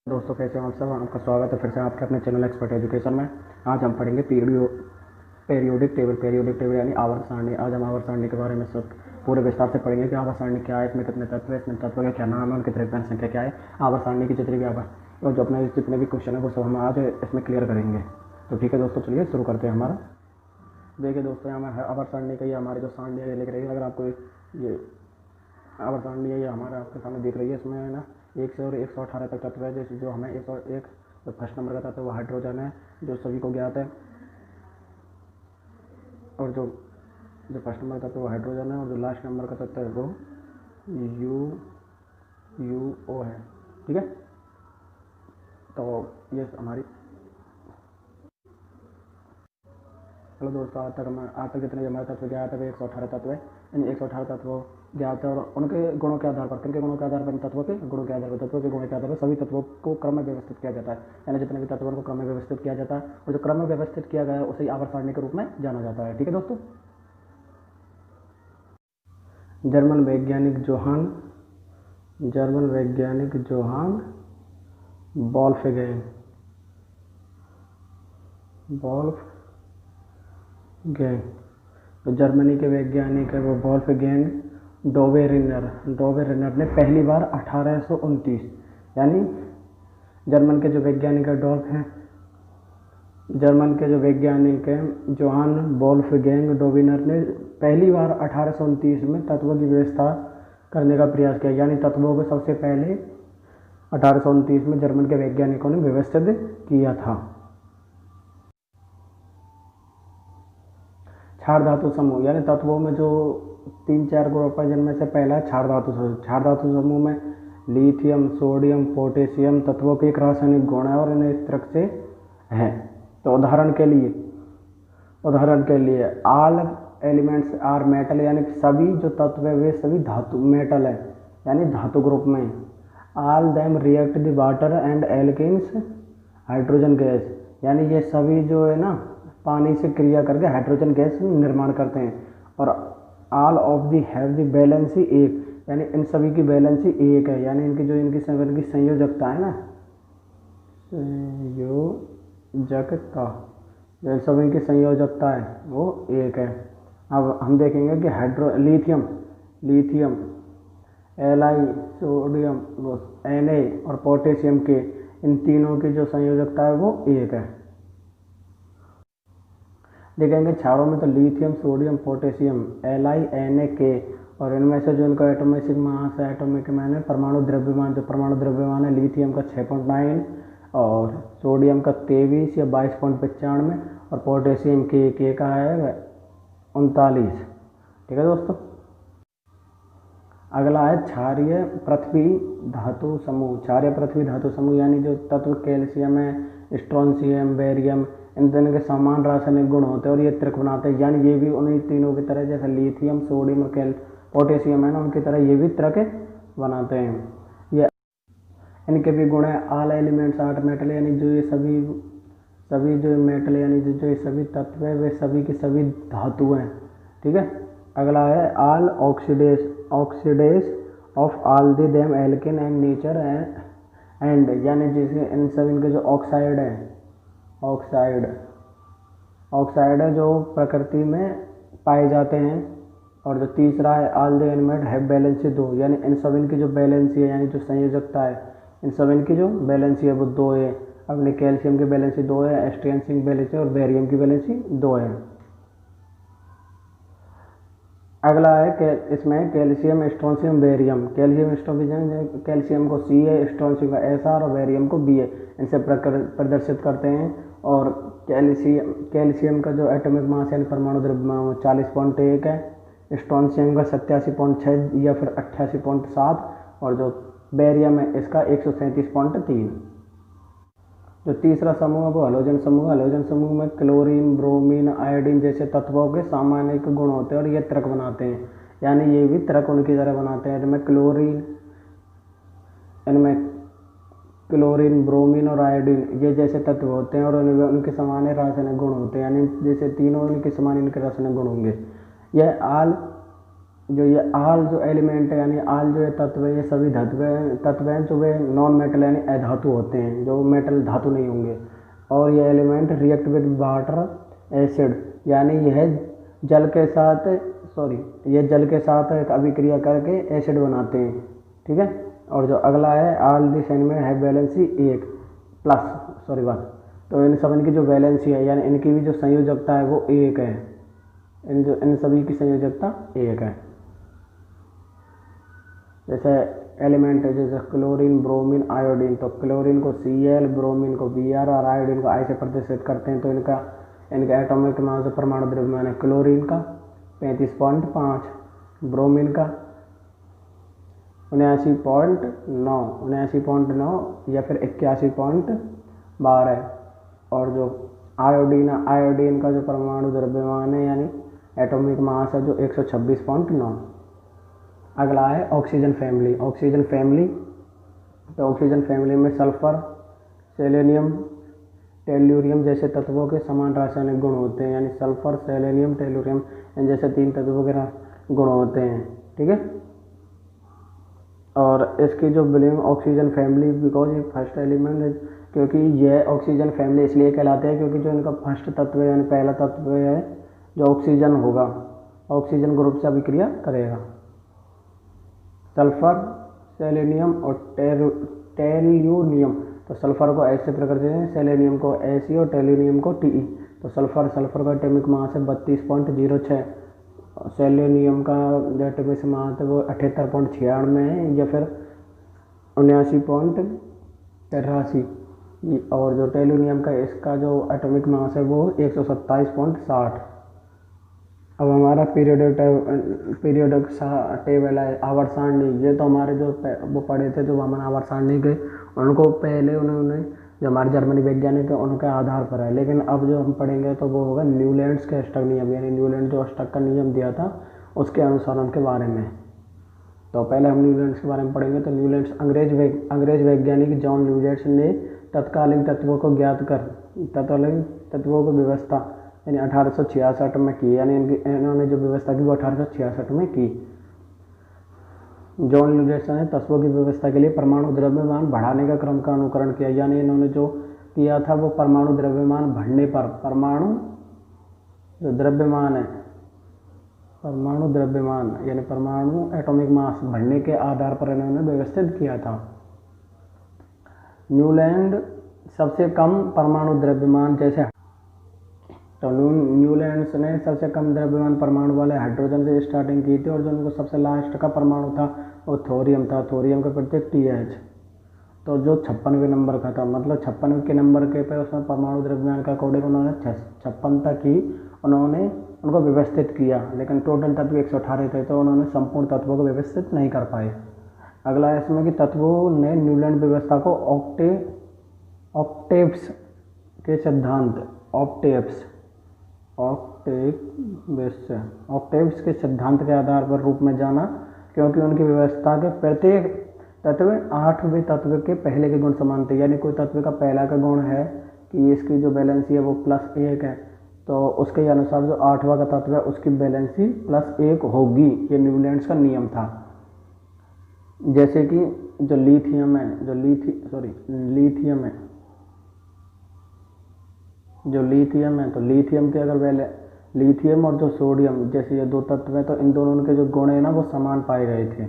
दोस्तों कैसे हैं आप सब। आपका स्वागत है फिर से आपके अपने चैनल एक्सपर्ट एजुकेशन में। आज हम पढ़ेंगे पीरियोडिक टेबल यानी आवर्त सारणी। आज हम आवर्त सारणी के बारे में सब पूरे विस्तार से पढ़ेंगे कि आवर्त सारणी क्या है, इसमें कितने तत्व है, इसमें तत्व के क्या नाम है, उनकी त्रिकोण संख्या क्या है, आवर्त सारणी की जितनी भी और जो अपने जितने भी क्वेश्चन है वो सब हम आज इसमें क्लियर करेंगे। तो ठीक है दोस्तों, चलिए शुरू करते हैं हमारा। देखिए दोस्तों, यहाँ में आवर्त सारणी का ये हमारी जो सारणी है लिख रही है। अगर आपको ये आवर्त सारणी है ये हमारे आपके सामने दिख रही है। इसमें है ना 1 से और 118 तक तत्व है। जैसे जो हमें 101 जो फर्स्ट नंबर का तत्व वो हाइड्रोजन है, जो सभी को ज्ञात है। और जो जो फर्स्ट नंबर का तत्व वो हाइड्रोजन है, और जो लास्ट नंबर का तत्व है वो UO है। ठीक है, तो ये हमारी। चलो दोस्तों, आज तक जितने भी हमारे तत्व ज्ञात है 118 तत्व है। इन 118 तत्वों ज्ञात है और उनके गुणों के आधार पर, किन के गुणों के आधार पर, तत्वों के गुणों के आधार पर सभी तत्वों को क्रम में व्यवस्थित किया जाता है। यानी जितने भी तत्वों को क्रम में व्यवस्थित किया जाता है, और जो क्रम में व्यवस्थित किया गया है उसे आवर्त सारणी के रूप में जाना जाता है। ठीक है दोस्तों, जर्मन वैज्ञानिक जोहान वोल्फगैंग तो जर्मनी के वैज्ञानिक है वो वोल्फगैंग डोबेरिनर ने पहली बार 1829, यानी जर्मन के जो वैज्ञानिक हैं जोहान वोल्फगैंग डोबेरिनर ने पहली बार 1829 में तत्वों की व्यवस्था करने का प्रयास किया। यानी तत्वों को सबसे पहले 1829 में जर्मन के वैज्ञानिकों ने व्यवस्थित किया था। क्षार धातु समूह, यानी तत्वों में जो 3-4 ग्रुप है जिनमें से पहला है क्षार धातु समूह में लिथियम, सोडियम, पोटेशियम तत्वों के एक रासायनिक गुण है और इन्हें इस तरह से है। तो उदाहरण के लिए ऑल एलिमेंट्स आर मेटल, यानी सभी जो तत्व है वे सभी धातु मेटल है, यानी धातु ग्रुप में। All them react the water and alkanes hydrogen gas, यानी ये सभी जो है ना पानी से क्रिया करके हाइड्रोजन गैस निर्माण करते हैं। और all of the have the valency एक, यानी इन सभी की बैलेंसी एक है, यानी इनकी संयोजकता है ना, संयोजकता जो सभी की संयोजकता है वो एक है। अब हम देखेंगे कि लिथियम Li, सोडियम Na और पोटेशियम के इन तीनों की जो संयोजकता है वो एक है। देखेंगे क्षारों में तो lithium, sodium, potassium, Li, Na, K, और इनमें से जो इनका एटॉमिक मास है, एटॉमिक मैंने परमाणु द्रव्यमान है लिथियम का 6.9 और सोडियम का 23 या 22.95 और पोटेशियम के का है 39। ठीक है दोस्तों, अगला है क्षारीय पृथ्वी धातु समूह, यानी जो तत्व कैल्शियम है, स्ट्रोंशियम, बेरियम, इन दोनों के समान रासायनिक गुण होते हैं और ये त्रिक बनाते हैं। यानी ये भी उन्हीं तीनों की तरह, जैसे लिथियम, सोडियम और पोटेशियम है ना, उनकी तरह ये भी त्रिक बनाते हैं। ये इनके भी गुण है ऑल एलिमेंट्स आर मेटल, यानी जो ये सभी जो मेटल यानी जो ये सभी तत्व है वे सभी की सभी धातु हैं। ठीक है, अगला है all oxidase of all the them alkene and nature and, यानी जैसे इन सब इनके जो ऑक्साइड है जो प्रकृति में पाए जाते हैं। और जो तीसरा है all the element have valency 2, यानी इन सब इनकी जो बैलेंसी है यानी जो संयोजकता है, इन सब इनकी जो बैलेंसी है वो 2 है। अपने कैल्शियम की बैलेंसी 2 है, स्ट्रोंशियम की बैलेंसी और बेरियम की बैलेंसी 2 है। अगला है इसमें कैल्शियम, स्ट्रोंशियम, बेरियम। कैल्शियम को C है, स्ट्रोंशियम का SR और बेरियम को B है, इनसे प्रदर्शित करते हैं। और कैल्शियम का जो एटॉमिक मास यानी परमाणु द्रव्यमान 40.1 है, स्ट्रोंशियम का 87.6 या फिर 88.7 और जो बेरियम है इसका 137.3। जो तीसरा समूह है वो हलोजन समूह में क्लोरीन, ब्रोमीन, आयोडीन जैसे तत्वों के सामान्यिक गुण होते हैं और ये त्रिक बनाते हैं, यानी ये भी त्रिक उनकी तरह बनाते हैं। इनमें क्लोरीन, ब्रोमीन और आयोडीन ये जैसे तत्व होते हैं और उनके समान रासायनिक गुण होते हैं, यानी जैसे तीनों इनके समान इनके रासायनिक गुण होंगे। जो ये आल जो एलिमेंट है यानी आल जो है तत्व है, ये सभी तत्व हैं जो वे नॉन मेटल यानी अधातु होते हैं, जो मेटल धातु नहीं होंगे। और ये element react with water acid यानी यह जल के साथ ये जल के साथ एक अभिक्रिया करके एसिड बनाते हैं, ठीक है। और जो अगला है ऑल दिस एलिमेंट है वैलेंसी 1 प्लस तो इन सब इनकी जो वैलेंसी है यानी इनकी भी जो संयोजकता है वो 1 है, इन सभी की संयोजकता 1 है। जैसे एलिमेंट है जैसे क्लोरीन, ब्रोमीन, आयोडीन, तो क्लोरीन को Cl, ब्रोमीन को Br और आयोडीन को I से प्रदर्शित करते हैं। तो इनका एटॉमिक मास परमाणु द्रव्यमान है क्लोरीन का 35.5, ब्रोमीन का 79.9 या फिर 81.12 और जो आयोडीन का जो परमाणु द्रव्यमान है यानी एटॉमिक मास है जो 126.9। अगला है ऑक्सीजन फैमिली। तो ऑक्सीजन फैमिली में सल्फर, सेलेनियम, टेल्यूरियम जैसे तत्वों के समान रासायनिक गुण होते हैं, यानी सल्फर, सेलेनियम, टेल्यूरियम इन जैसे 3 तत्वों के गुण होते हैं, ठीक है। और इसकी जो बिलिंग ऑक्सीजन फैमिली बिकॉज ये फर्स्ट एलिमेंट है, क्योंकि यह ऑक्सीजन फैमिली इसलिए कहलाते हैं क्योंकि जो इनका फर्स्ट तत्व है यानी पहला तत्व है जो ऑक्सीजन होगा, ऑक्सीजन ग्रुप से अभिक्रिया करेगा। सल्फर, सेलेनियम और टेल्यूनियम, तो सल्फर को ऐसे प्रकृति हैं, सेलेनियम को Fe और टेल्यूनियम को Te। तो सल्फर का एटॉमिक मास है 32.06, सेलेनियम का जो एटॉमिक मास है वो 78.96 है या फिर 79.83, और जो टेल्यूनियम का इसका जो एटॉमिक मास है वो 127.60। अब हमारा पीरियोडिक टेबल है आवर्त सारणी, ये तो हमारे जो वो पढ़े थे जो वामन आवर्त सारणी के, उनको पहले उन्होंने जो हमारे जर्मनी वैज्ञानिक है उनके आधार पर है, लेकिन अब जो हम पढ़ेंगे तो वो होगा न्यूलैंड्स के अष्टक नियम, यानी न्यूलैंड जो अष्टक का नियम दिया था उसके अनुसार उनके बारे में। तो पहले हम न्यूलैंड्स के बारे में पढ़ेंगे। तो न्यूलैंड्स अंग्रेज वैज्ञानिक जॉन न्यूलैंड्स ने तत्कालीन तत्वों को ज्ञात कर तत्कालीन तत्वों की व्यवस्था यानी 1866 में की, यानी इन्होंने जो व्यवस्था की वो 1866 में की। जॉन न्यूलैंड्स ने तत्वों की व्यवस्था के लिए परमाणु द्रव्यमान बढ़ाने का क्रम का अनुकरण किया, यानी इन्होंने जो किया था वो परमाणु द्रव्यमान बढ़ने पर परमाणु जो द्रव्यमान है परमाणु द्रव्यमान यानी परमाणु एटॉमिक मास बढ़ने के आधार पर इन्होंने व्यवस्थित किया था। न्यूलैंड सबसे कम परमाणु द्रव्यमान जैसे तो न्यूलैंड्स ने सबसे कम द्रव्यमान परमाणु वाले हाइड्रोजन से स्टार्टिंग की थी, और जो उनको सबसे लास्ट का परमाणु था वो थोरियम था। थोरियम का प्रतीक TH, तो जो 56वें नंबर का था, मतलब 56 के नंबर के पे उसमें परमाणु द्रव्यमान का अकॉर्डिंग उन्होंने 56 तक ही उन्होंने उनको व्यवस्थित किया, लेकिन टोटल तत्व 118 थे तो उन्होंने संपूर्ण तत्वों को व्यवस्थित नहीं कर पाए। अगला इसमें कि तत्वों ने न्यूलैंड व्यवस्था को ऑक्टेव्स के सिद्धांत ऑक्टेव्स के सिद्धांत के आधार पर रूप में जाना, क्योंकि उनकी व्यवस्था के प्रत्येक तत्व 8वें तत्व के पहले के गुण समान थे, यानी कोई तत्व का पहला का गुण है कि इसकी जो बैलेंसी है वो +1 है, तो उसके अनुसार जो 8वां का तत्व है उसकी बैलेंसी +1 होगी। ये न्यूलैंड्स का नियम था। जैसे कि जो लिथियम है तो लिथियम के अगर लिथियम और जो सोडियम जैसे ये 2 तत्व हैं तो इन दोनों के जो गुण है ना वो समान पाए गए थे।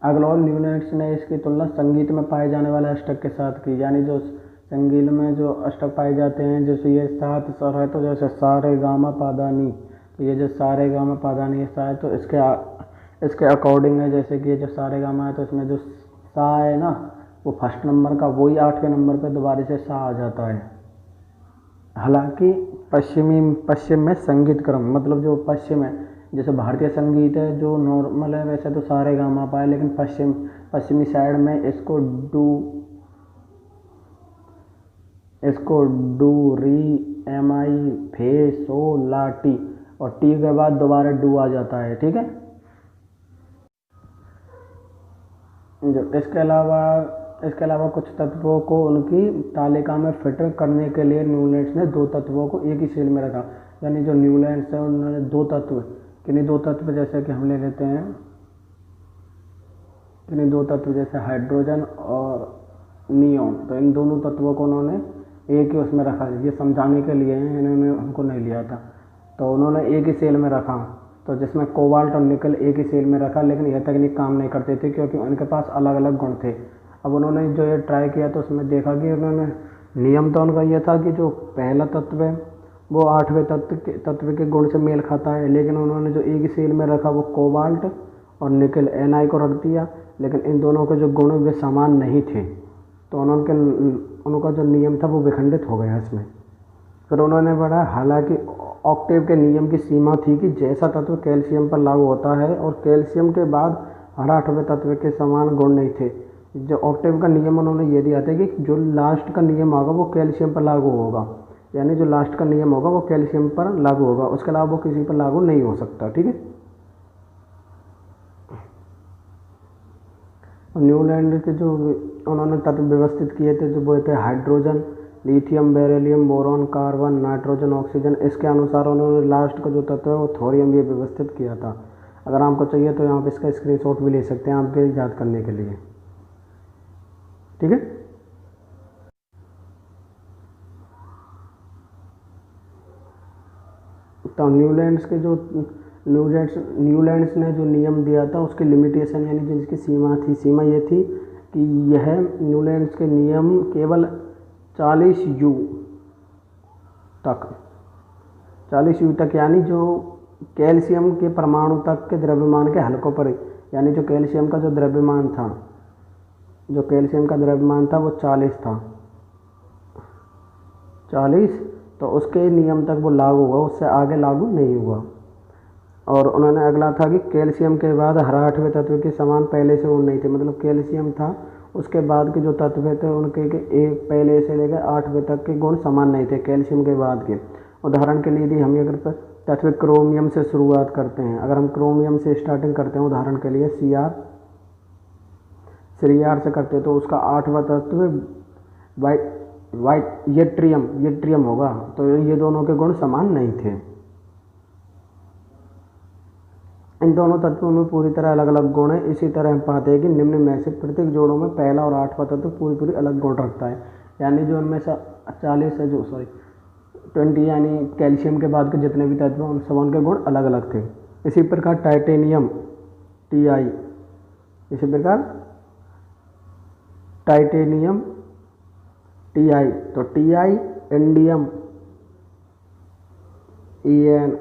अगला न्यूलैंड्स ने इसकी तुलना संगीत में पाए जाने वाले अष्टक के साथ की, यानी जो संगीत में जो अष्टक पाए जाते हैं जैसे ये 7 स्वर है तो जैसे सारे गामा पादानी, तो ये जो सारे गामा पादानी ये सा है तो इसके अकॉर्डिंग है, जैसे कि ये जो सारे गामा है तो इसमें जो सा है ना वो फर्स्ट नंबर का वही 8वें नंबर पे दोबारा से सा आ जाता है। हालांकि पश्चिम में संगीत क्रम मतलब जो पश्चिम है जैसे भारतीय संगीत है जो नॉर्मल है वैसे तो सारे गामा पाए, लेकिन पश्चिमी साइड में इसको डू री MI फे सो ला टी और टी के बाद दोबारा डू आ जाता है, ठीक है। जो इसके अलावा इसके अलावा कुछ तत्वों को उनकी तालिका में फिट करने के लिए न्यूलैंड्स ने 2 तत्वों को एक ही सेल में रखा। यानी जो न्यूलैंड्स है उन्होंने 2 तत्व, किन्हीं 2 तत्व जैसे कि हम ले लेते हैं, किन्हीं 2 तत्व जैसे हाइड्रोजन और नियोन, तो इन दोनों तत्वों को उन्होंने एक ही उसमें रखा। ये समझाने के लिए इन्होंने हमको नहीं लिया था, तो उन्होंने एक ही सेल में रखा, तो जिसमें कोबाल्ट और निकल एक ही सेल में रखा। लेकिन यह तकनीक काम नहीं करती थी क्योंकि उनके पास अलग अलग गुण थे। अब उन्होंने जो ये ट्राई किया तो उसमें देखा कि उन्होंने नियम तो उनका यह था कि जो पहला तत्व है वो 8वें तत्व के गुण से मेल खाता है, लेकिन उन्होंने जो एक ही सेल में रखा वो कोबाल्ट और निकल Ni को रख दिया, लेकिन इन दोनों के जो गुण वे समान नहीं थे, तो उनका जो नियम था वो विखंडित हो गया इसमें। फिर उन्होंने बढ़ा, हालांकि ऑक्टेव के नियम की सीमा थी कि जैसा तत्व कैल्शियम पर लागू होता है और कैल्शियम के बाद हर 8वें तत्व के समान गुण नहीं थे। जो ऑक्टेव का नियम उन्होंने ये दिया था कि जो लास्ट का नियम होगा वो कैल्शियम पर लागू होगा, यानी जो लास्ट का नियम होगा वो कैल्शियम पर लागू होगा, उसके अलावा वो किसी पर लागू नहीं हो सकता। ठीक है। न्यूलैंड के जो उन्होंने तत्व व्यवस्थित किए थे जो वो थे hydrogen, lithium, beryllium, boron, carbon, nitrogen, oxygen. इसके अनुसार उन्होंने लास्ट का जो तत्व है वो थोरियम ये व्यवस्थित किया था। अगर आपको चाहिए तो यहाँ पे इसका स्क्रीनशॉट भी ले सकते हैं आपके याद करने के लिए। ठीक है। तो न्यूलैंड्स ने जो नियम दिया था उसकी लिमिटेशन यानी जिसकी सीमा ये थी कि यह न्यूलैंड्स के नियम केवल 40 U तक यानी जो कैल्शियम के परमाणु तक के द्रव्यमान के हल्कों पर, यानी जो कैल्शियम का जो द्रव्यमान था वो 40 था, 40, तो उसके नियम तक वो लागू हुआ, उससे आगे लागू नहीं हुआ। और उन्होंने अगला था कि कैल्शियम के बाद हर 8वें तत्व के समान पहले से गुण नहीं थे, मतलब कैल्शियम था उसके बाद के जो तत्व थे उनके एक पहले से लेकर 8वें तक के गुण समान नहीं थे कैल्शियम के बाद के। उदाहरण के लिए यदि हम अगर तत्व क्रोमियम से शुरुआत करते हैं, अगर हम क्रोमियम से स्टार्टिंग करते हैं उदाहरण के लिए Cr से करते हैं तो उसका 8वां तत्व येट्रियम होगा, तो ये दोनों के गुण समान नहीं थे। इन दोनों तत्वों में पूरी तरह अलग अलग गुण हैं। इसी तरह हम पाते हैं कि निम्न में से प्रत्येक जोड़ों में पहला और 8वां तत्व पूरी अलग गुण रखता है, यानी जो उनमें से 20 यानी कैल्शियम के बाद के जितने भी तत्व हैं उन सब उनके गुण अलग अलग थे। इसी प्रकार टाइटेनियम Ti, तो Ti इंडियम En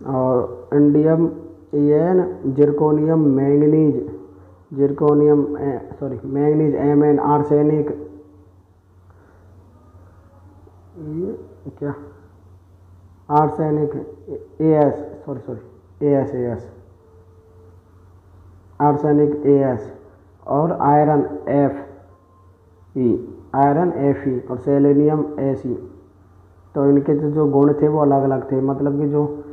और indium En, zirconium manganese Mn, arsenic As और आयरन Fe और सेलेनियम Fe। तो इनके जो गुण थे वो अलग अलग थे, मतलब कि जो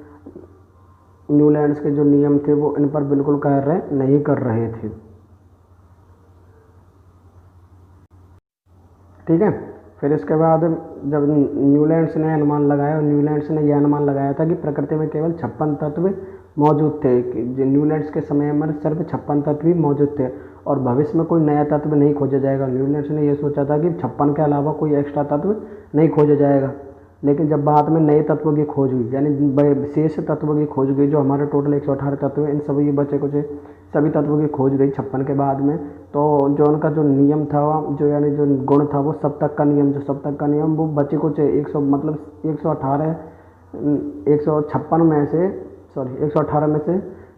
न्यूलैंड्स के जो नियम थे वो इन पर बिल्कुल कार्य नहीं कर रहे थे। ठीक है। फिर इसके बाद जब न्यूलैंड्स ने अनुमान लगाया, और न्यूलैंड्स ने यह अनुमान लगाया था कि प्रकृति में केवल 56 तत्व मौजूद थे, कि न्यूलैंड्स के समय में सिर्फ 56 तत्व ही मौजूद थे और भविष्य में कोई नया तत्व नहीं खोजा जाएगा। न्यूलैंड्स ने यह सोचा था कि 56 के अलावा कोई एक्स्ट्रा तत्व नहीं खोजा जाएगा, लेकिन जब बाद में नए तत्वों की खोज हुई, यानी विशेष तत्वों की खोज हुई, जो हमारे टोटल 118 तत्व हैं, इन सभी बचे कुछ सभी तत्वों की खोज गई 56 के बाद में, तो जो उनका जो नियम था जो यानी जो गुण था वो सप्तक का नियम वो बचे कुछ 118 में से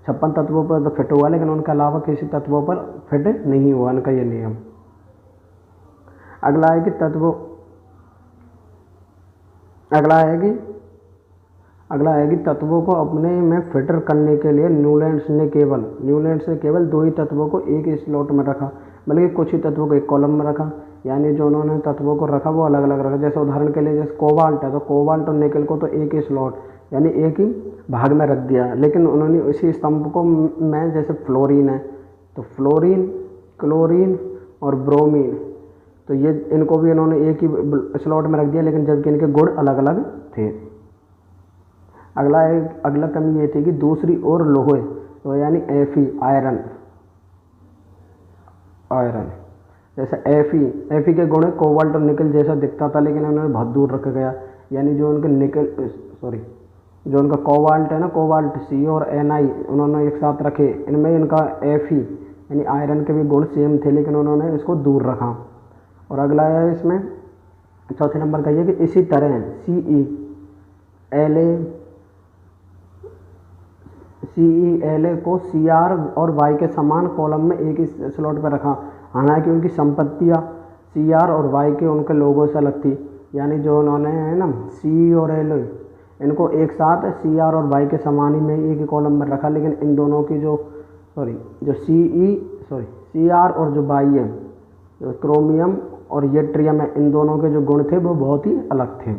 56 तत्वों पर तो फिट हुआ, लेकिन उनके अलावा किसी तत्वों पर फिट नहीं हुआ उनका ये नियम। अगला है कि तत्वों को अपने में फिटर करने के लिए न्यूलैंड्स ने केवल 2 ही तत्वों को एक ही स्लॉट में रखा, बल्कि कुछ ही तत्वों को एक कॉलम में रखा, यानी जो उन्होंने तत्वों को रखा वो अलग अलग रखा। जैसे उदाहरण के लिए जैसे कोबाल्ट है, तो कोबाल्ट और निकल को तो एक ही स्लॉट यानी एक ही भाग में रख दिया, लेकिन उन्होंने इसी स्तंभ को में जैसे फ्लोरीन है तो फ्लोरीन, क्लोरीन और ब्रोमीन, तो ये इनको भी इन्होंने एक ही स्लॉट में रख दिया, लेकिन जबकि इनके गुण अलग अलग थे। अगला कमी ये थी कि दूसरी ओर लोहे, तो यानी Fe आयरन, जैसे Fe के गुण कोबाल्ट और निकल जैसा दिखता था, लेकिन उन्होंने बहुत दूर रखा गया। यानी जो उनके जो उनका कोबाल्ट है ना, कोबाल्ट C और Ni उन्होंने एक साथ रखे, इनमें इनका Fe यानी आयरन के भी गुण सेम थे, लेकिन उन्होंने इसको दूर रखा। और अगला है इसमें चौथे नंबर का ये कि इसी तरह CeLa को Cr और Y के समान कॉलम में एक ही स्लॉट पर रखा। हालांकि उनकी संपत्तियाँ Cr और Y के उनके लोगों से अलग थी। यानी जो उन्होंने है ना C और L इनको एक साथ Cr और Y के समान ही में एक ही कॉलम में रखा, लेकिन इन दोनों की जो Cr और जो Y है, जो क्रोमियम और यट्रियम है, इन दोनों के जो गुण थे वो बहुत ही अलग थे।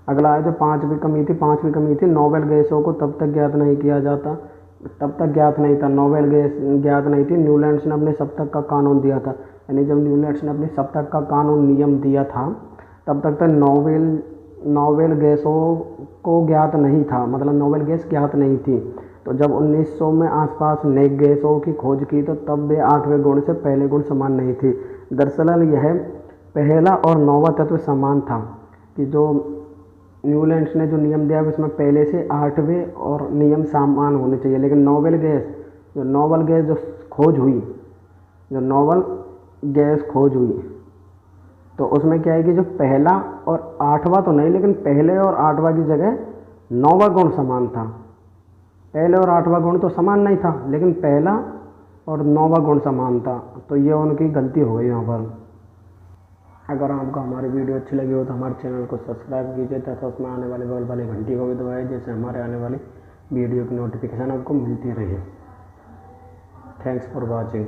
अगला है जो पांचवी कमी थी, नोबेल गैसों को तब तक ज्ञात नहीं था, नोबेल गैस ज्ञात नहीं थी। न्यूलैंड्स ने अपने सप्तक का कानून दिया था, यानी जब न्यूलैंड्स ने अपने सप्तक का कानून नियम दिया था तब तक नोबेल गैसों को ज्ञात नहीं था, मतलब नोबेल गैस ज्ञात नहीं थी। तो जब 1900 में आसपास नई गैसों की खोज की तो तब वे 8वें गुण से पहले गुण समान नहीं थी। दरअसल यह पहला और 9वां तत्व समान था, कि जो न्यूलैंड्स ने जो नियम दिया उसमें पहले से 8वें और नियम समान होने चाहिए। लेकिन नोबेल गैस जो खोज हुई तो उसमें क्या है कि जो पहला और 8वां तो नहीं, लेकिन पहले और 8वां की जगह 9वां गुण समान था। पहले और 8वां गुण तो समान नहीं था, लेकिन पहला और 9वां गुण समान था, तो ये उनकी गलती हो गई यहाँ पर। अगर आपको हमारी वीडियो अच्छी लगी हो तो हमारे चैनल को सब्सक्राइब कीजिए तथा उसमें आने वाले बगल वाली घंटी को भी दबाइए, जिससे हमारे आने वाली वीडियो की नोटिफिकेशन आपको मिलती रहे। Thanks for watching.